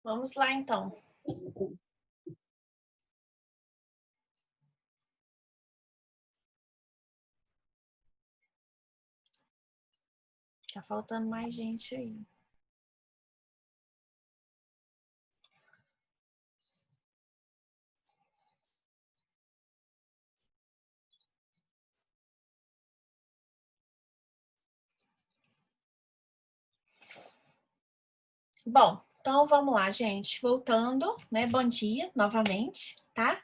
Vamos lá, então. Tá faltando mais gente aí. Bom, então vamos lá, gente. Voltando, né? Bom dia, novamente, tá?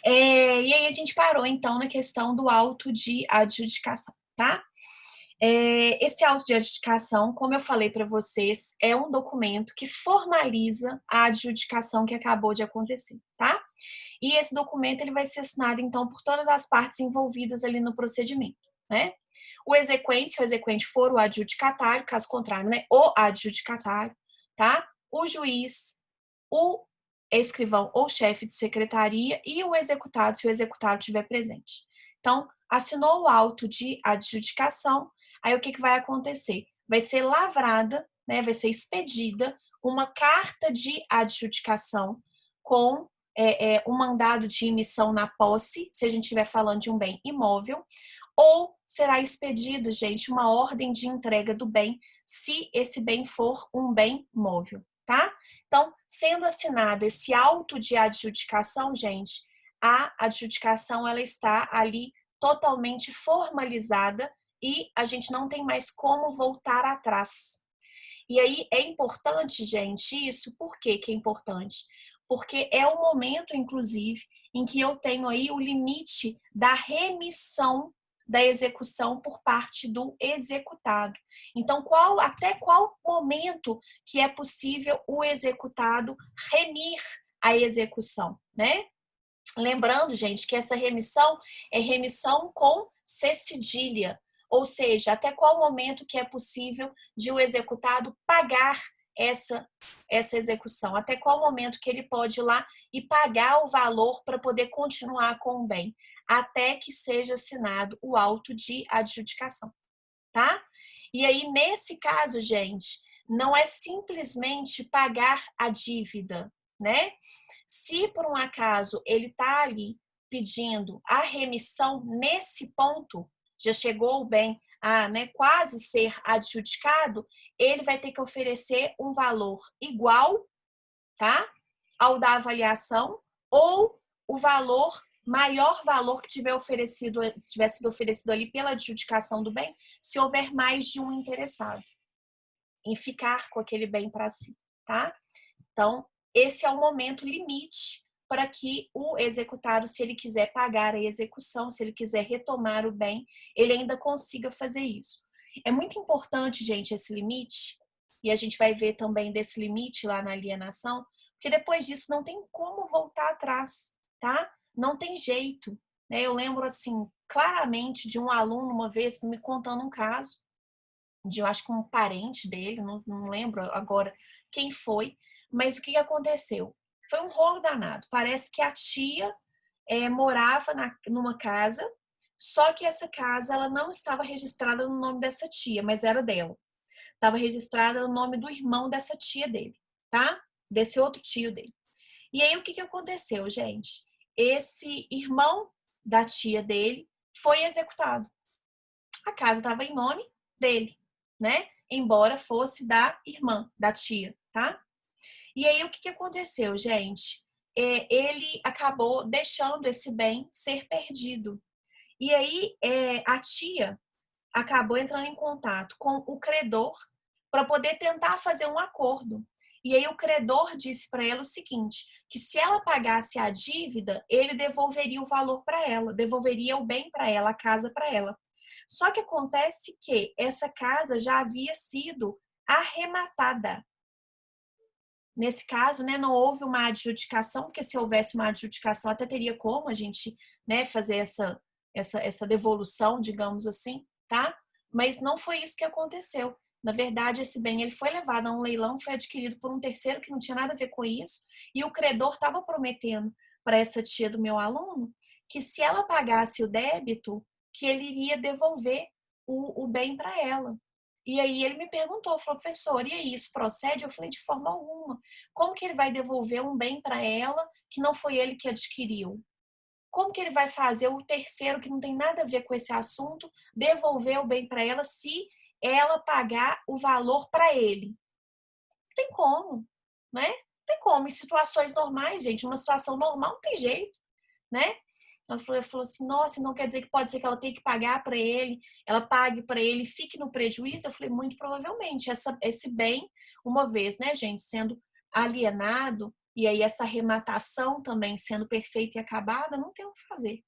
E aí a gente parou, então, na questão do auto de adjudicação, tá? Esse auto de adjudicação, como eu falei para vocês, é um documento que formaliza a adjudicação que acabou de acontecer, tá? E esse documento ele vai ser assinado, então, por todas as partes envolvidas ali no procedimento, né? O exequente, se o exequente for o adjudicatário, caso contrário, né? O adjudicatário, tá? O juiz, o escrivão ou chefe de secretaria e o executado, se o executado estiver presente. Então, assinou o auto de adjudicação, aí o que vai acontecer? Vai ser lavrada, né? Vai ser expedida uma carta de adjudicação com um mandado de emissão na posse, se a gente estiver falando de um bem imóvel, ou será expedido, gente, uma ordem de entrega do bem, se esse bem for um bem móvel, tá? Então, sendo assinado esse auto de adjudicação, gente, a adjudicação ela está ali totalmente formalizada e a gente não tem mais como voltar atrás. E aí é importante, gente, isso, por que que é importante? Porque é o momento, inclusive, em que eu tenho aí o limite da remissão da execução por parte do executado. Então, até qual momento que é possível o executado remir a execução, né? Lembrando, gente, que essa remissão é remissão com cedilha, ou seja, até qual momento que é possível de o executado pagar essa execução, até qual momento que ele pode ir lá e pagar o valor para poder continuar com o bem, até que seja assinado o auto de adjudicação, tá? E aí, nesse caso, gente, não é simplesmente pagar a dívida, né? Se por um acaso ele está ali pedindo a remissão nesse ponto, já chegou o bem a quase ser adjudicado, ele vai ter que oferecer um valor igual, tá? Ao da avaliação ou o valor maior valor que tiver sido oferecido ali pela adjudicação do bem, se houver mais de um interessado em ficar com aquele bem para si, tá? Então, esse é o momento limite para que o executado, se ele quiser pagar a execução, se ele quiser retomar o bem, ele ainda consiga fazer isso. É muito importante, gente, esse limite, e a gente vai ver também desse limite lá na alienação, porque depois disso não tem como voltar atrás, tá? Não tem jeito, né? Eu lembro, assim, claramente de um aluno uma vez me contando um caso, de eu acho que um parente dele, não lembro agora quem foi, mas o que aconteceu? Foi um rolo danado. Parece que a tia morava numa casa, só que essa casa ela não estava registrada no nome dessa tia, mas era dela. Estava registrada no nome do irmão dessa tia dele, tá? Desse outro tio dele. E aí o que aconteceu, gente? Esse irmão da tia dele foi executado. A casa estava em nome dele, né? Embora fosse da irmã, da tia, tá? E aí o que aconteceu, gente? Ele acabou deixando esse bem ser perdido. E aí a tia acabou entrando em contato com o credor para poder tentar fazer um acordo. E aí o credor disse para ela o seguinte, que se ela pagasse a dívida, ele devolveria o valor para ela, devolveria o bem para ela, a casa para ela. Só que acontece que essa casa já havia sido arrematada. Nesse caso, né, não houve uma adjudicação, porque se houvesse uma adjudicação até teria como a gente, né, fazer essa devolução, digamos assim, tá? Mas não foi isso que aconteceu. Na verdade, esse bem ele foi levado a um leilão, foi adquirido por um terceiro que não tinha nada a ver com isso, e o credor estava prometendo para essa tia do meu aluno que se ela pagasse o débito, que ele iria devolver o bem para ela. E aí ele me perguntou, falou, professor, e aí, isso procede? Eu falei, de forma alguma. Como que ele vai devolver um bem para ela que não foi ele que adquiriu? Como que ele vai fazer o terceiro, que não tem nada a ver com esse assunto, devolver o bem para ela se ela pagar o valor para ele? Não tem como, né? Não tem como. Em situações normais, gente, uma situação normal não tem jeito, né? Ela falou assim, nossa, não quer dizer que pode ser que ela tenha que pagar para ele, ela pague para ele e fique no prejuízo? Eu falei, muito provavelmente. Esse bem, uma vez, né, gente, sendo alienado, e aí essa arrematação também sendo perfeita e acabada, não tem o que fazer,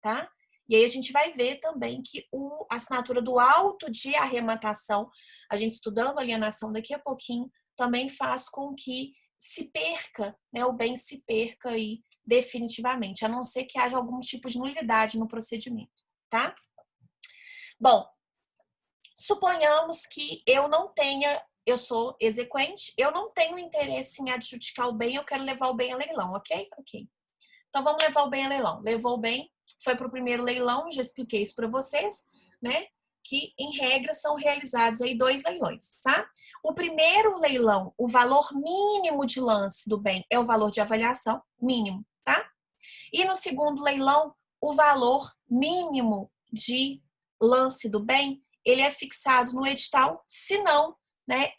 tá? E aí a gente vai ver também que a assinatura do auto de arrematação, a gente estudando alienação daqui a pouquinho, também faz com que se perca, né, o bem se perca aí definitivamente, a não ser que haja algum tipo de nulidade no procedimento, tá? Bom, suponhamos que eu sou exequente, eu não tenho interesse em adjudicar o bem, eu quero levar o bem a leilão, ok? Ok. Então vamos levar o bem a leilão. Levou o bem, foi para o primeiro leilão, já expliquei isso para vocês, né? Que em regra são realizados aí 2 leilões, tá? O primeiro leilão, o valor mínimo de lance do bem é o valor de avaliação mínimo, tá? E no segundo leilão, o valor mínimo de lance do bem, ele é fixado no edital, se não, né,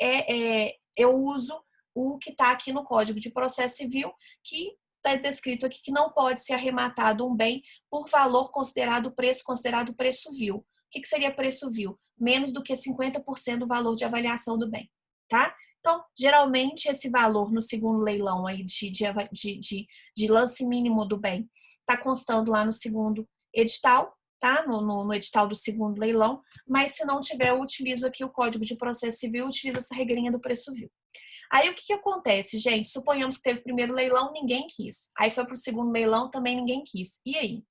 eu uso o que está aqui no Código de Processo Civil, que está descrito aqui que não pode ser arrematado um bem por valor considerado preço vil. O que seria preço vil? Menos do que 50% do valor de avaliação do bem, tá? Então, geralmente, esse valor no segundo leilão aí de lance mínimo do bem está constando lá no segundo edital, tá? No edital do segundo leilão, mas se não tiver, eu utilizo aqui o Código de Processo Civil, utilizo essa regrinha do preço vil. Aí o que acontece, gente? Suponhamos que teve o primeiro leilão, ninguém quis. Aí foi para o segundo leilão, também ninguém quis. E aí?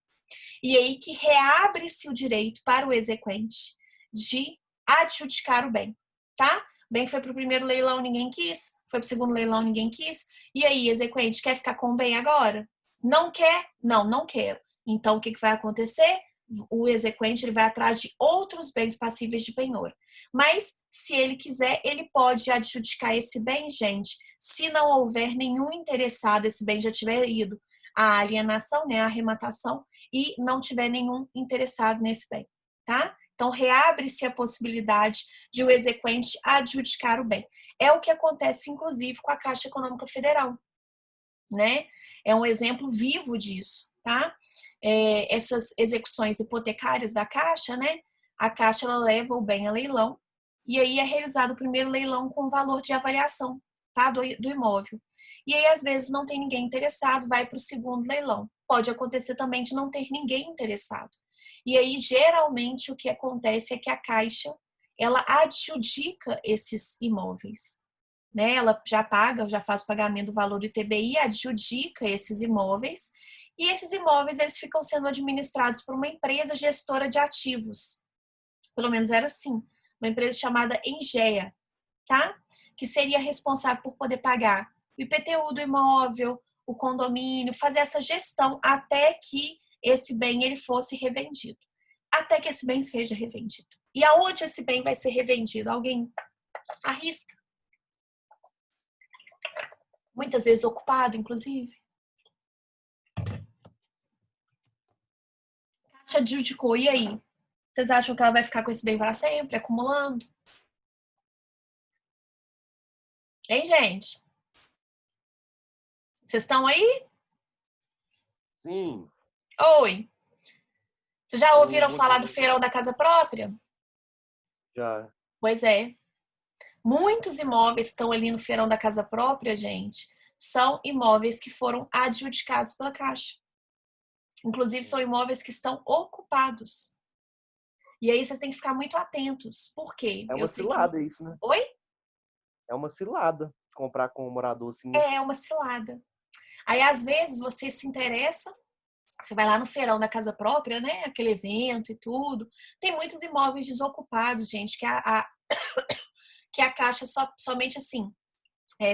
E aí que reabre-se o direito para o exequente de adjudicar o bem, tá? O bem foi para o primeiro leilão, ninguém quis. Foi para o segundo leilão, ninguém quis. E aí, exequente, quer ficar com o bem agora? Não quer? Não, não quero. Então, o que vai acontecer? O exequente ele vai atrás de outros bens passíveis de penhor. Mas, se ele quiser, ele pode adjudicar esse bem, gente, se não houver nenhum interessado, esse bem já tiver ido à alienação, né, à arrematação, e não tiver nenhum interessado nesse bem, tá? Então, reabre-se a possibilidade de o exequente adjudicar o bem. É o que acontece, inclusive, com a Caixa Econômica Federal, né? É um exemplo vivo disso, tá? Essas execuções hipotecárias da Caixa, né? A Caixa ela leva o bem a leilão e aí é realizado o primeiro leilão com o valor de avaliação, tá? Do imóvel. E aí, às vezes, não tem ninguém interessado, vai para o segundo leilão. Pode acontecer também de não ter ninguém interessado. E aí, geralmente, o que acontece é que a Caixa, ela adjudica esses imóveis, né? Ela já paga, já faz o pagamento do valor do ITBI, adjudica esses imóveis, e esses imóveis eles ficam sendo administrados por uma empresa gestora de ativos. Pelo menos era assim, uma empresa chamada Engea, tá? Que seria responsável por poder pagar o IPTU do imóvel, o condomínio, fazer essa gestão até que esse bem ele fosse revendido. Até que esse bem seja revendido. E aonde esse bem vai ser revendido? Alguém arrisca? Muitas vezes ocupado, inclusive. A Caixa adjudicou, e aí? Vocês acham que ela vai ficar com esse bem para sempre, acumulando? Hein, gente? Vocês estão aí? Sim. Oi. Vocês já ouviram Bom falar do dia. feirão da casa própria? Já. Pois é. Muitos imóveis que estão ali no feirão da casa própria, gente, são imóveis que foram adjudicados pela Caixa. Inclusive, são imóveis que estão ocupados. E aí vocês têm que ficar muito atentos. Por quê? É Eu uma sei que. cilada isso, né? Oi? É uma cilada comprar com um morador assim. É uma cilada. Aí, às vezes, você se interessa, você vai lá no feirão da casa própria, né? Aquele evento e tudo. Tem muitos imóveis desocupados, gente, que a Caixa somente assim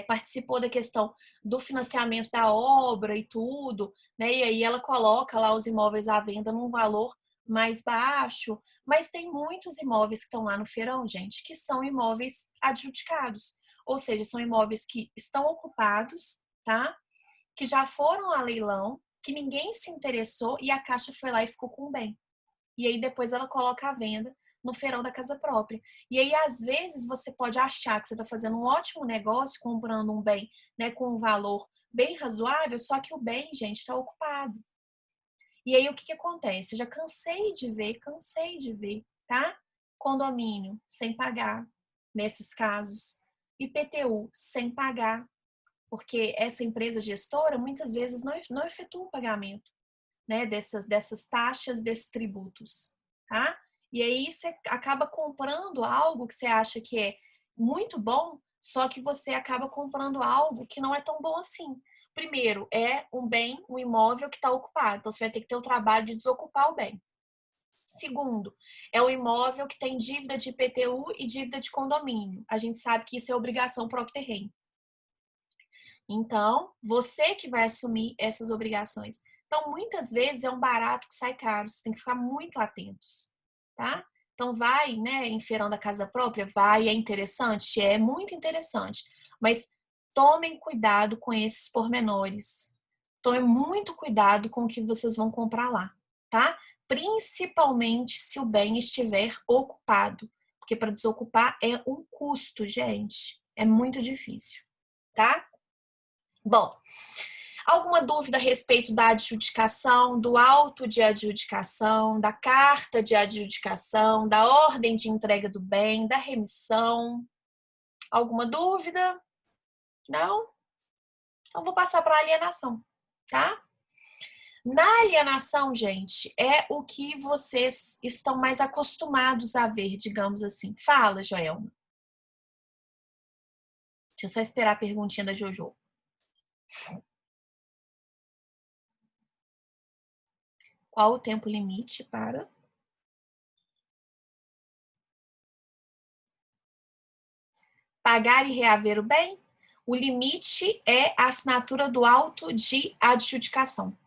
participou da questão do financiamento da obra e tudo, né? E aí ela coloca lá os imóveis à venda num valor mais baixo, mas tem muitos imóveis que estão lá no feirão, gente, que são imóveis adjudicados. Ou seja, são imóveis que estão ocupados, tá? Que já foram a leilão, que ninguém se interessou e a Caixa foi lá e ficou com o bem. E aí depois ela coloca a venda no feirão da casa própria. E aí, às vezes, você pode achar que você está fazendo um ótimo negócio comprando um bem, né, com um valor bem razoável, só que o bem, gente, está ocupado. E aí, o que acontece? Eu já cansei de ver, tá? Condomínio sem pagar, nesses casos. IPTU sem pagar, porque essa empresa gestora muitas vezes não efetua o pagamento, né, dessas taxas, desses tributos, tá? E aí você acaba comprando algo que você acha que é muito bom, só que você acaba comprando algo que não é tão bom assim. Primeiro, é um bem, um imóvel que está ocupado, então você vai ter que ter o trabalho de desocupar o bem. Segundo, é um imóvel que tem dívida de IPTU e dívida de condomínio. A gente sabe que isso é obrigação próprio terreno. Então, você que vai assumir essas obrigações. Então, muitas vezes é um barato que sai caro, você tem que ficar muito atentos, tá? Então, vai, né, em feirão da casa própria, vai, é interessante? É muito interessante, mas tomem cuidado com esses pormenores. Tomem muito cuidado com o que vocês vão comprar lá, tá? Principalmente se o bem estiver ocupado, porque para desocupar é um custo, gente. É muito difícil, tá? Bom, alguma dúvida a respeito da adjudicação, do auto de adjudicação, da carta de adjudicação, da ordem de entrega do bem, da remissão? Alguma dúvida? Não? Então vou passar para a alienação, tá? Na alienação, gente, é o que vocês estão mais acostumados a ver, digamos assim. Fala, Joelma. Deixa eu só esperar a perguntinha da Jojo. Qual o tempo limite para pagar e reaver o bem? O limite é a assinatura do auto de adjudicação,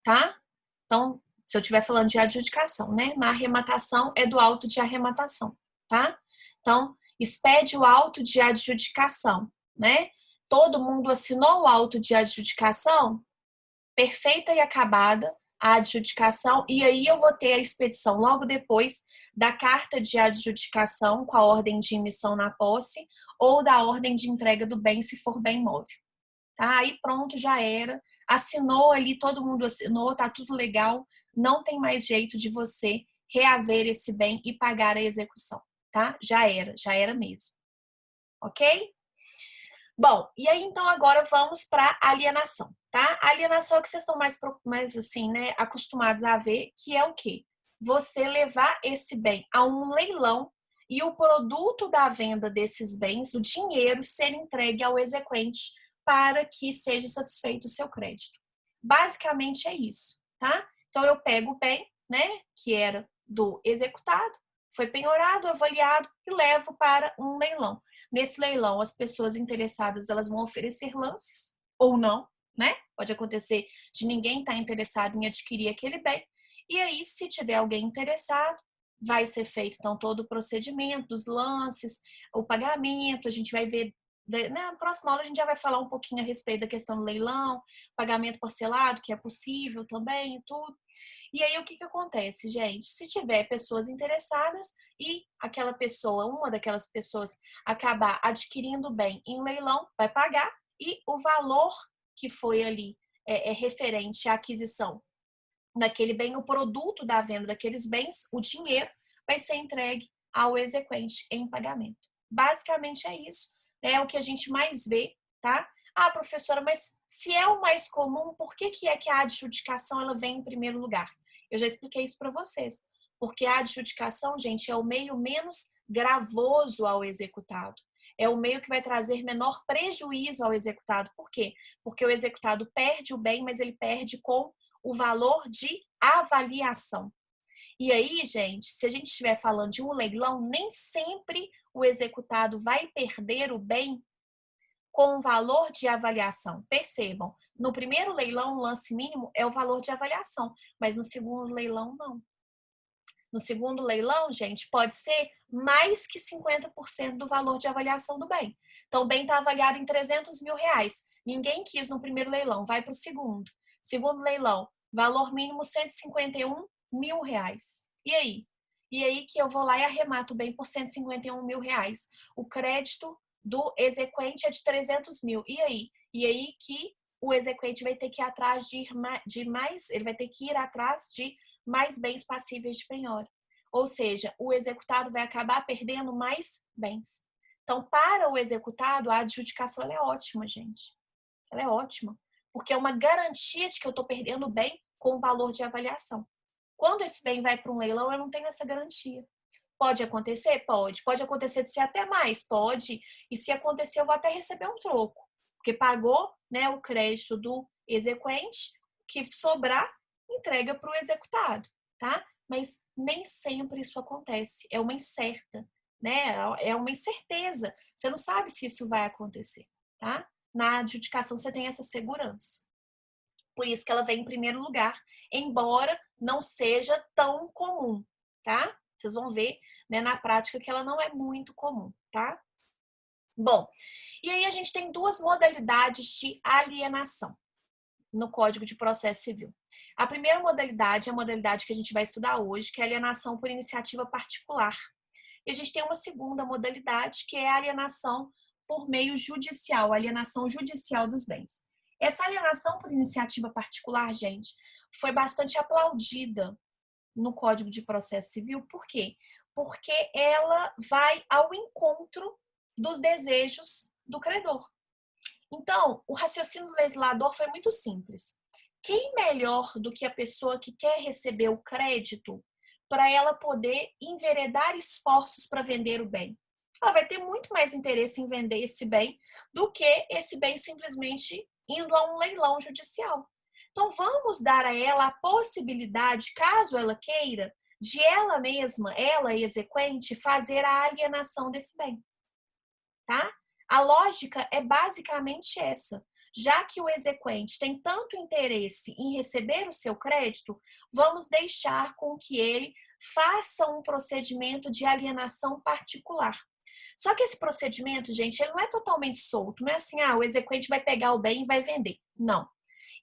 tá? Então, se eu estiver falando de adjudicação, né? Na arrematação é do auto de arrematação, tá? Então, expede o auto de adjudicação, né? Todo mundo assinou o auto de adjudicação? Perfeita e acabada a adjudicação, e aí eu vou ter a expedição logo depois da carta de adjudicação com a ordem de emissão na posse ou da ordem de entrega do bem, se for bem imóvel. Tá? Aí pronto, já era. Assinou ali, todo mundo assinou, tá tudo legal. Não tem mais jeito de você reaver esse bem e pagar a execução, tá? Já era mesmo. Ok? Bom, e aí então agora vamos para alienação, tá? A alienação é o que vocês estão mais assim, né, acostumados a ver, que é o quê? Você levar esse bem a um leilão e o produto da venda desses bens, o dinheiro, ser entregue ao exequente para que seja satisfeito o seu crédito. Basicamente é isso, tá? Então eu pego o bem, né, que era do executado, foi penhorado, avaliado e levo para um leilão. Nesse leilão, as pessoas interessadas elas vão oferecer lances ou não, né? Pode acontecer de ninguém estar interessado em adquirir aquele bem. E aí, se tiver alguém interessado, vai ser feito então todo o procedimento dos lances, o pagamento. A gente vai ver na próxima aula a gente já vai falar um pouquinho a respeito da questão do leilão, pagamento parcelado, que é possível também e tudo. E aí, o que acontece, gente? Se tiver pessoas interessadas e aquela pessoa, uma daquelas pessoas, acabar adquirindo bem em leilão, vai pagar e o valor que foi ali referente à aquisição daquele bem, o produto da venda daqueles bens, o dinheiro, vai ser entregue ao exequente em pagamento. Basicamente é isso. É o que a gente mais vê, tá? Ah, professora, mas se é o mais comum, por que é que a adjudicação ela vem em primeiro lugar? Eu já expliquei isso para vocês. Porque a adjudicação, gente, é o meio menos gravoso ao executado. É o meio que vai trazer menor prejuízo ao executado. Por quê? Porque o executado perde o bem, mas ele perde com o valor de avaliação. E aí, gente, se a gente estiver falando de um leilão, nem sempre o executado vai perder o bem com o valor de avaliação. Percebam, no primeiro leilão, o lance mínimo é o valor de avaliação, mas no segundo leilão, não. No segundo leilão, gente, pode ser mais que 50% do valor de avaliação do bem. Então, o bem está avaliado em 300 mil reais. Ninguém quis no primeiro leilão, vai para o segundo. Segundo leilão, valor mínimo 151 mil reais. E aí? E aí que eu vou lá e arremato o bem por 151 mil reais. O crédito do exequente é de 300 mil. E aí? E aí que o exequente vai ter que ir atrás de mais, ele vai ter que ir atrás de mais bens passíveis de penhora. Ou seja, o executado vai acabar perdendo mais bens. Então, para o executado, a adjudicação ela é ótima, gente. Ela é ótima. Porque é uma garantia de que eu estou perdendo bem com o valor de avaliação. Quando esse bem vai para um leilão, eu não tenho essa garantia. Pode acontecer? Pode. Pode acontecer de ser até mais? Pode. E se acontecer, eu vou até receber um troco. Porque pagou, né, o crédito do exequente, que sobrar, entrega para o executado, tá? Mas nem sempre isso acontece. É uma incerta, né? É uma incerteza. Você não sabe se isso vai acontecer, tá? Na adjudicação você tem essa segurança. Por isso que ela vem em primeiro lugar, embora não seja tão comum, tá? Vocês vão ver, né, na prática que ela não é muito comum, tá? Bom, e aí a gente tem duas modalidades de alienação no Código de Processo Civil. A primeira modalidade é a modalidade que a gente vai estudar hoje, que é a alienação por iniciativa particular. E a gente tem uma segunda modalidade, que é a alienação por meio judicial, a alienação judicial dos bens. Essa alienação por iniciativa particular, gente, foi bastante aplaudida no Código de Processo Civil. Por quê? Porque ela vai ao encontro dos desejos do credor. Então, o raciocínio do legislador foi muito simples. Quem melhor do que a pessoa que quer receber o crédito para ela poder enveredar esforços para vender o bem? Ela vai ter muito mais interesse em vender esse bem do que esse bem simplesmente indo a um leilão judicial. Então, vamos dar a ela a possibilidade, caso ela queira, de ela mesma, ela exequente, fazer a alienação desse bem, tá? A lógica é basicamente essa. Já que o exequente tem tanto interesse em receber o seu crédito, vamos deixar com que ele faça um procedimento de alienação particular. Só que esse procedimento, gente, ele não é totalmente solto. Não é assim, o exequente vai pegar o bem e vai vender. Não.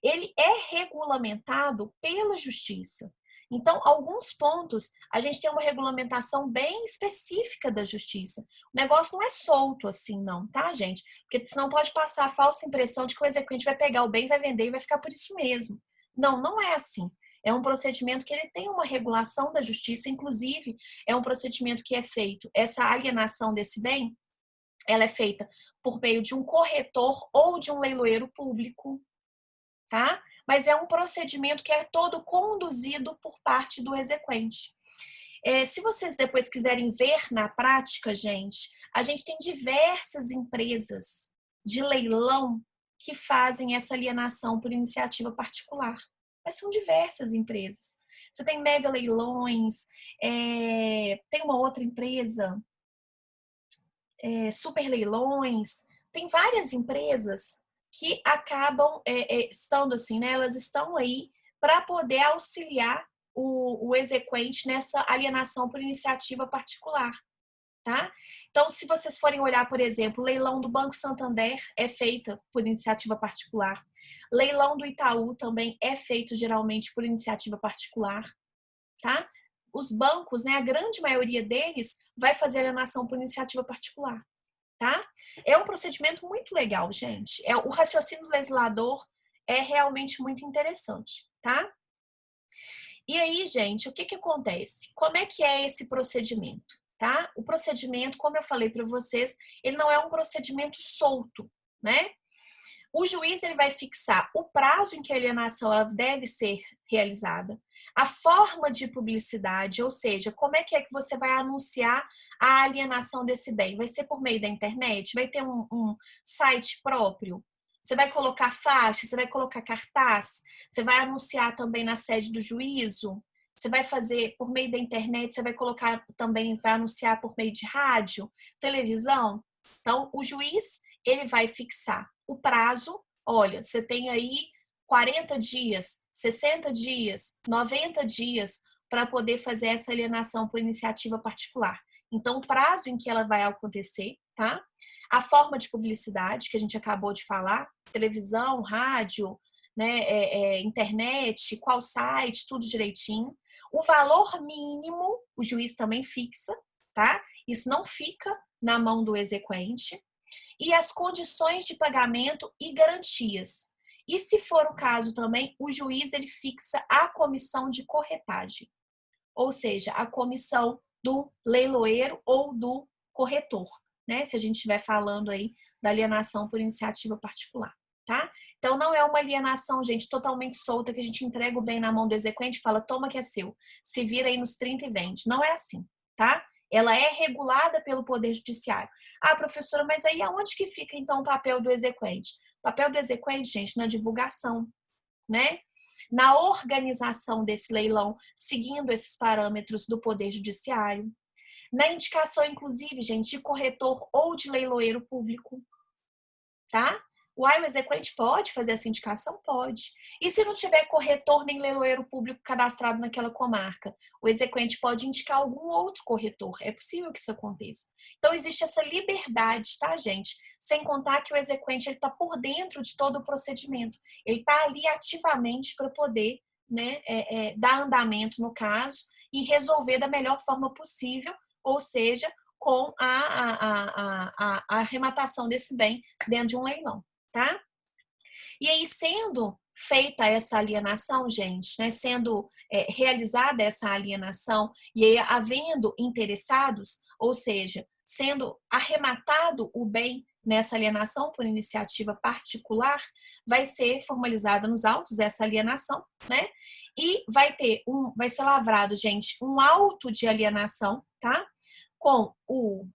Ele é regulamentado pela justiça. Então, alguns pontos, a gente tem uma regulamentação bem específica da justiça. O negócio não é solto assim, não, tá, gente? Porque senão pode passar a falsa impressão de que o exequente vai pegar o bem, vai vender e vai ficar por isso mesmo. Não, não é assim. É um procedimento que ele tem uma regulação da justiça, inclusive é um procedimento que é feito, essa alienação desse bem, ela é feita por meio de um corretor ou de um leiloeiro público, tá? Mas é um procedimento que é todo conduzido por parte do exequente. Se vocês depois quiserem ver na prática, gente, a gente tem diversas empresas de leilão que fazem essa alienação por iniciativa particular. Mas são diversas empresas. Você tem Mega Leilões, tem uma outra empresa, Super Leilões, tem várias empresas que acabam estando assim, né? Elas estão aí para poder auxiliar o exequente nessa alienação por iniciativa particular, tá? Então, se vocês forem olhar, por exemplo, o leilão do Banco Santander é feita por iniciativa particular. Leilão do Itaú também é feito geralmente por iniciativa particular, tá? Os bancos, né, a grande maioria deles vai fazer alienação por iniciativa particular, tá? É um procedimento muito legal, gente. O raciocínio do legislador é realmente muito interessante, tá? E aí, gente, o que acontece? Como é que é esse procedimento, tá? O procedimento, como eu falei para vocês, ele não é um procedimento solto, né? O juiz ele vai fixar o prazo em que a alienação ela deve ser realizada, a forma de publicidade, ou seja, como é que você vai anunciar a alienação desse bem? Vai ser por meio da internet? Vai ter um site próprio? Você vai colocar faixa? Você vai colocar cartaz? Você vai anunciar também na sede do juízo? Você vai fazer por meio da internet? Você vai colocar também, vai anunciar por meio de rádio, televisão? Então, o juiz ele vai fixar o prazo. Olha, você tem aí 40 dias, 60 dias, 90 dias, para poder fazer essa alienação por iniciativa particular. Então, o prazo em que ela vai acontecer, tá? A forma de publicidade, que a gente acabou de falar, televisão, rádio, né, internet, qual site, tudo direitinho. O valor mínimo, o juiz também fixa, tá? Isso não fica na mão do exequente. E as condições de pagamento e garantias. E se for o caso também, o juiz ele fixa a comissão de corretagem, ou seja, a comissão do leiloeiro ou do corretor, né? Se a gente estiver falando aí da alienação por iniciativa particular, tá? Então não é uma alienação, gente, totalmente solta que a gente entrega o bem na mão do exequente e fala, toma que é seu, se vira aí nos 30 e vende. Não é assim, tá? Ela é regulada pelo Poder Judiciário. Ah, professora, mas aí aonde que fica então o papel do exequente? O papel do exequente, gente, na divulgação, né? Na organização desse leilão, seguindo esses parâmetros do Poder Judiciário. Na indicação, inclusive, gente, de corretor ou de leiloeiro público, tá? O exequente pode fazer essa indicação? Pode. E se não tiver corretor nem leiloeiro público cadastrado naquela comarca? O exequente pode indicar algum outro corretor. É possível que isso aconteça. Então, existe essa liberdade, tá, gente? Sem contar que o exequente está por dentro de todo o procedimento. Ele está ali ativamente para poder, né, dar andamento no caso e resolver da melhor forma possível, ou seja, com a arrematação desse bem dentro de um leilão, tá? E aí, sendo feita essa alienação, gente, né, sendo realizada essa alienação e aí havendo interessados, ou seja, sendo arrematado o bem nessa alienação por iniciativa particular, vai ser formalizada nos autos essa alienação, né? E vai ser lavrado, gente, um auto de alienação, tá? Com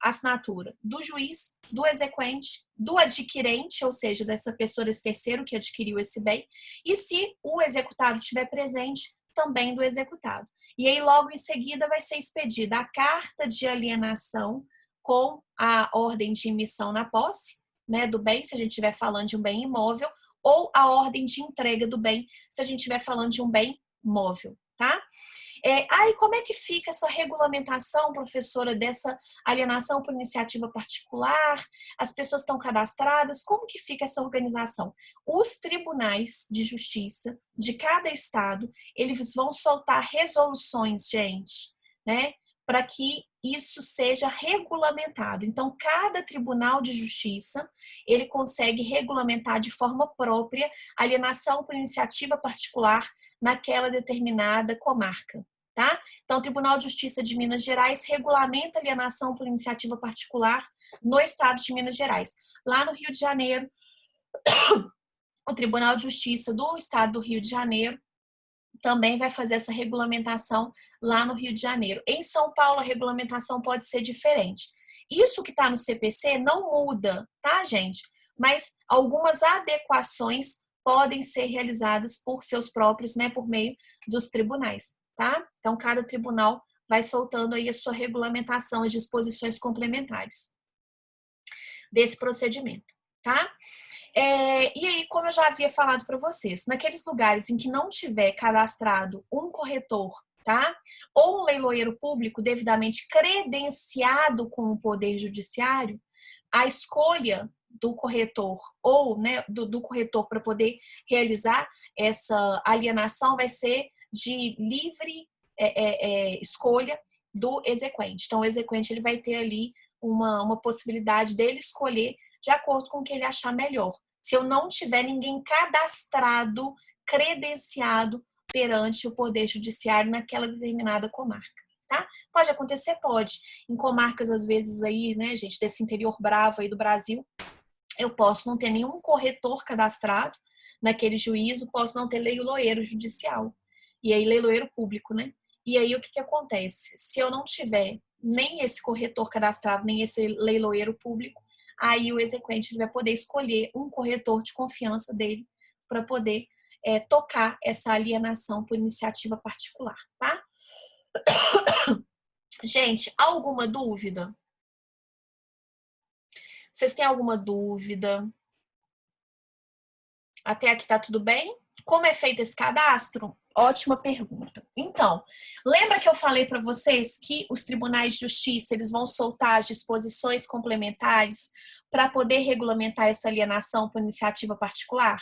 a assinatura do juiz, do exequente, do adquirente, ou seja, dessa pessoa, desse terceiro que adquiriu esse bem, e se o executado estiver presente, também do executado. E aí, logo em seguida, vai ser expedida a carta de alienação com a ordem de emissão na posse, né, do bem, se a gente estiver falando de um bem imóvel, ou a ordem de entrega do bem, se a gente estiver falando de um bem móvel, tá? Aí como é que fica essa regulamentação, professora, dessa alienação por iniciativa particular? As pessoas estão cadastradas? Como que fica essa organização? Os tribunais de justiça de cada estado, eles vão soltar resoluções, gente, né? Para que isso seja regulamentado. Então, cada tribunal de justiça, ele consegue regulamentar de forma própria a alienação por iniciativa particular naquela determinada comarca, tá? Então, o Tribunal de Justiça de Minas Gerais regulamenta a alienação por iniciativa particular no estado de Minas Gerais. Lá no Rio de Janeiro, o Tribunal de Justiça do estado do Rio de Janeiro também vai fazer essa regulamentação lá no Rio de Janeiro. Em São Paulo, a regulamentação pode ser diferente. Isso que está no CPC não muda, tá, gente? Mas algumas adequações podem ser realizadas por seus próprios, né, por meio dos tribunais, tá? Então, cada tribunal vai soltando aí a sua regulamentação, as disposições complementares desse procedimento, tá? E aí, como eu já havia falado para vocês, naqueles lugares em que não tiver cadastrado um corretor, tá? Ou um leiloeiro público devidamente credenciado com o Poder Judiciário, a escolha do corretor ou, né, do corretor para poder realizar essa alienação vai ser de livre escolha do exequente. Então, o exequente ele vai ter ali uma possibilidade dele escolher de acordo com o que ele achar melhor. Se eu não tiver ninguém cadastrado, credenciado perante o Poder Judiciário naquela determinada comarca, tá? Pode acontecer? Pode. Em comarcas, às vezes, aí, né, gente, desse interior bravo aí do Brasil, eu posso não ter nenhum corretor cadastrado naquele juízo, posso não ter leiloeiro judicial. E aí, leiloeiro público, né? E aí, o que acontece? Se eu não tiver nem esse corretor cadastrado, nem esse leiloeiro público, aí o exequente vai poder escolher um corretor de confiança dele para poder tocar essa alienação por iniciativa particular, tá? Gente, alguma dúvida? Vocês têm alguma dúvida? Até aqui tá tudo bem? Como é feito esse cadastro? Ótima pergunta. Então, lembra que eu falei para vocês que os tribunais de justiça eles vão soltar as disposições complementares para poder regulamentar essa alienação por iniciativa particular?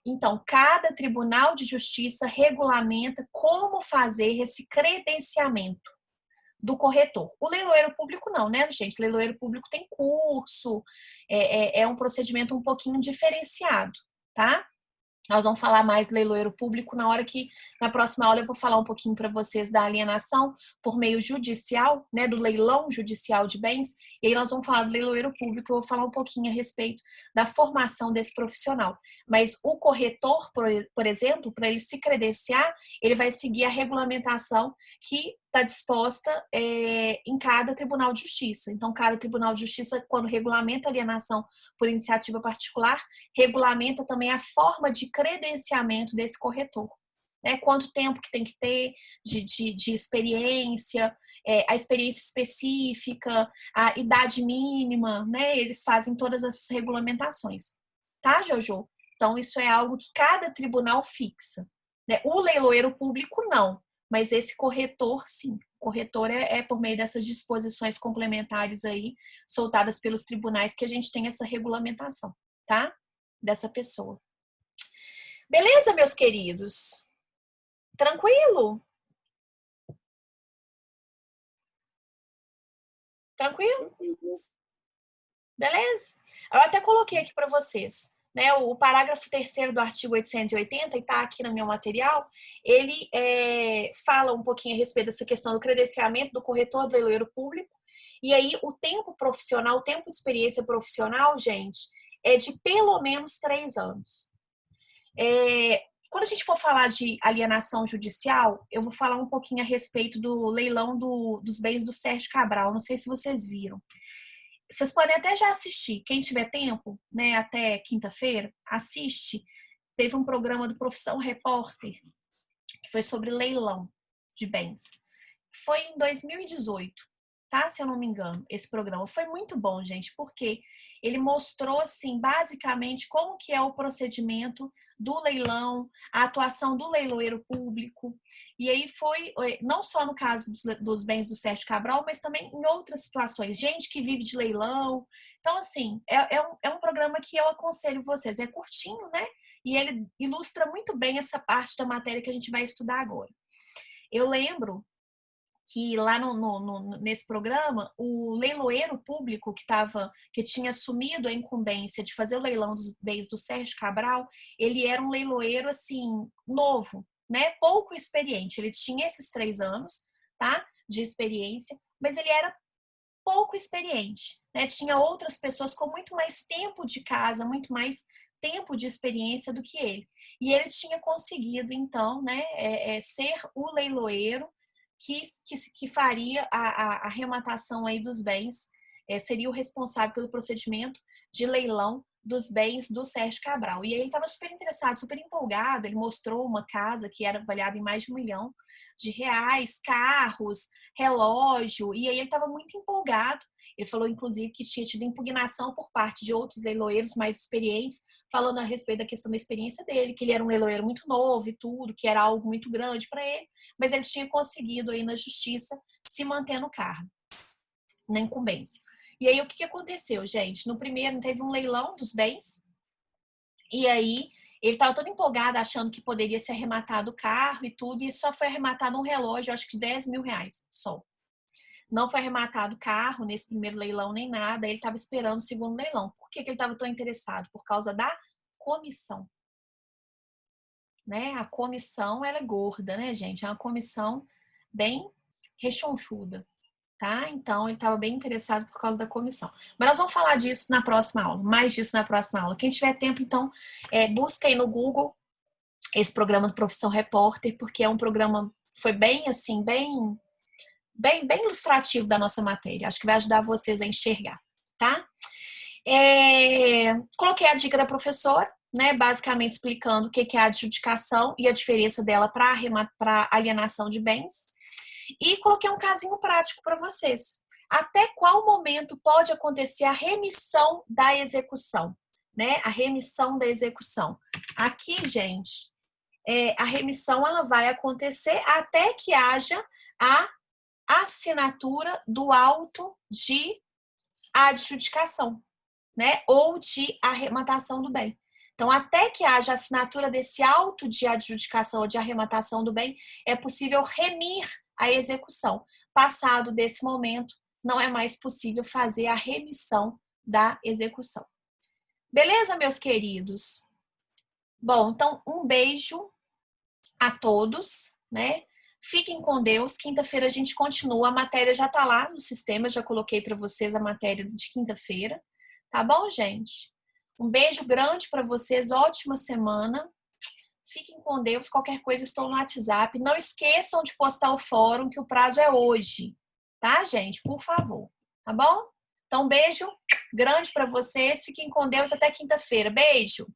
Então, cada tribunal de justiça regulamenta como fazer esse credenciamento do corretor. O leiloeiro público não, né, gente? O leiloeiro público tem curso, é um procedimento um pouquinho diferenciado, tá? Nós vamos falar mais do leiloeiro público na hora que, na próxima aula, eu vou falar um pouquinho para vocês da alienação por meio judicial, né, do leilão judicial de bens, e aí nós vamos falar do leiloeiro público, eu vou falar um pouquinho a respeito da formação desse profissional. Mas o corretor, por exemplo, para ele se credenciar, ele vai seguir a regulamentação que está disposta em cada tribunal de justiça. Então, cada tribunal de justiça, quando regulamenta a alienação por iniciativa particular, regulamenta também a forma de credenciamento desse corretor. Né? Quanto tempo que tem que ter de experiência, a experiência específica, a idade mínima, né? Eles fazem todas essas regulamentações. Tá, Jojo? Então, isso é algo que cada tribunal fixa. Né? O leiloeiro público, não. Mas esse corretor, sim. O corretor é por meio dessas disposições complementares aí, soltadas pelos tribunais, que a gente tem essa regulamentação, tá? Dessa pessoa. Beleza, meus queridos? Tranquilo? Tranquilo? Beleza? Eu até coloquei aqui para vocês. Né, o parágrafo 3º do artigo 880, e está aqui no meu material, ele fala um pouquinho a respeito dessa questão do credenciamento do corretor do leiloeiro público. E aí, o tempo profissional, o tempo de experiência profissional, gente, é de pelo menos 3 anos. Quando a gente for falar de alienação judicial, eu vou falar um pouquinho a respeito do leilão dos bens do Sérgio Cabral. Não sei se vocês viram. Vocês podem até já assistir. Quem tiver tempo, né, até quinta-feira, assiste. Teve um programa do Profissão Repórter, que foi sobre leilão de bens. Foi em 2018, tá? Se eu não me engano, esse programa. Foi muito bom, gente, porque ele mostrou, assim, basicamente como que é o procedimento do leilão, a atuação do leiloeiro público. E aí foi, não só no caso dos bens do Sérgio Cabral, mas também em outras situações. Gente que vive de leilão. Então, assim, é um programa que eu aconselho vocês. É curtinho, né? E ele ilustra muito bem essa parte da matéria que a gente vai estudar agora. Eu lembro que lá nesse programa, o leiloeiro público que tinha assumido a incumbência de fazer o leilão dos bens do Sérgio Cabral, ele era um leiloeiro, assim, novo, né? Pouco experiente. Ele tinha esses 3 anos, tá? De experiência, mas ele era pouco experiente, né? Tinha outras pessoas com muito mais tempo de casa, muito mais tempo de experiência do que ele. E ele tinha conseguido, então, né, ser o leiloeiro que faria a arrematação aí dos bens, seria o responsável pelo procedimento de leilão dos bens do Sérgio Cabral. E aí ele estava super interessado, super empolgado, ele mostrou uma casa que era avaliada em mais de R$ 1 milhão, carros, relógio, e aí ele estava muito empolgado. Ele falou, inclusive, que tinha tido impugnação por parte de outros leiloeiros mais experientes, falando a respeito da questão da experiência dele, que ele era um leiloeiro muito novo e tudo, que era algo muito grande para ele, mas ele tinha conseguido aí na justiça se manter no cargo, na incumbência. E aí o que aconteceu, gente? No primeiro teve um leilão dos bens, e aí ele estava todo empolgado, achando que poderia ser arrematado o carro e tudo, e só foi arrematado um relógio, acho que de R$ 10.000 só. Não foi arrematado o carro nesse primeiro leilão nem nada, ele estava esperando o segundo leilão. Por que ele estava tão interessado? Por causa da comissão. Né? A comissão, ela é gorda, né, gente? É uma comissão bem rechonchuda, tá? Então, ele estava bem interessado por causa da comissão. Mas nós vamos falar disso na próxima aula, mais disso na próxima aula. Quem tiver tempo, então, busca aí no Google esse programa do Profissão Repórter, porque é um programa, foi bem, assim, bem ilustrativo da nossa matéria. Acho que vai ajudar vocês a enxergar, tá? Coloquei a dica da professora, né? Basicamente explicando o que é a adjudicação e a diferença dela para alienação de bens. E coloquei um casinho prático para vocês. Até qual momento pode acontecer a remissão da execução, né? A remissão da execução. Aqui, gente, a remissão ela vai acontecer até que haja a assinatura do auto de adjudicação, né? Ou de arrematação do bem. Então, até que haja a assinatura desse auto de adjudicação ou de arrematação do bem, é possível remir a execução. Passado desse momento, não é mais possível fazer a remissão da execução. Beleza, meus queridos? Bom, então, um beijo a todos, né? Fiquem com Deus. Quinta-feira a gente continua. A matéria já tá lá no sistema. Eu já coloquei para vocês a matéria de quinta-feira. Tá bom, gente? Um beijo grande para vocês. Ótima semana. Fiquem com Deus. Qualquer coisa, estou no WhatsApp. Não esqueçam de postar o fórum, que o prazo é hoje. Tá, gente? Por favor. Tá bom? Então, um beijo grande para vocês. Fiquem com Deus. Até quinta-feira. Beijo!